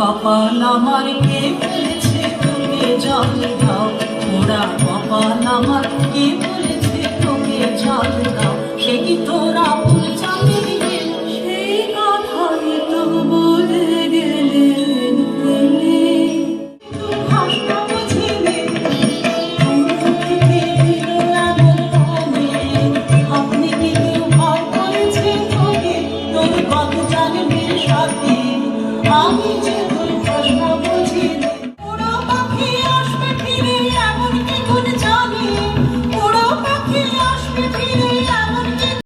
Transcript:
কপাল আমার কে বলেছে তোকে জল দাও, ওরা কপাল আমার কে বলেছে তোকে জল দাও, সে কি তোরা ভুল চাপে দিবে, সেই কথাই তো বলে গেলেন ফেলে। ভাষা বুঝিলে আপনি কি কেউ ভয় করেছে তোকে, তোর কত জানবি সাথে, আমি যে তোর প্রশ্ন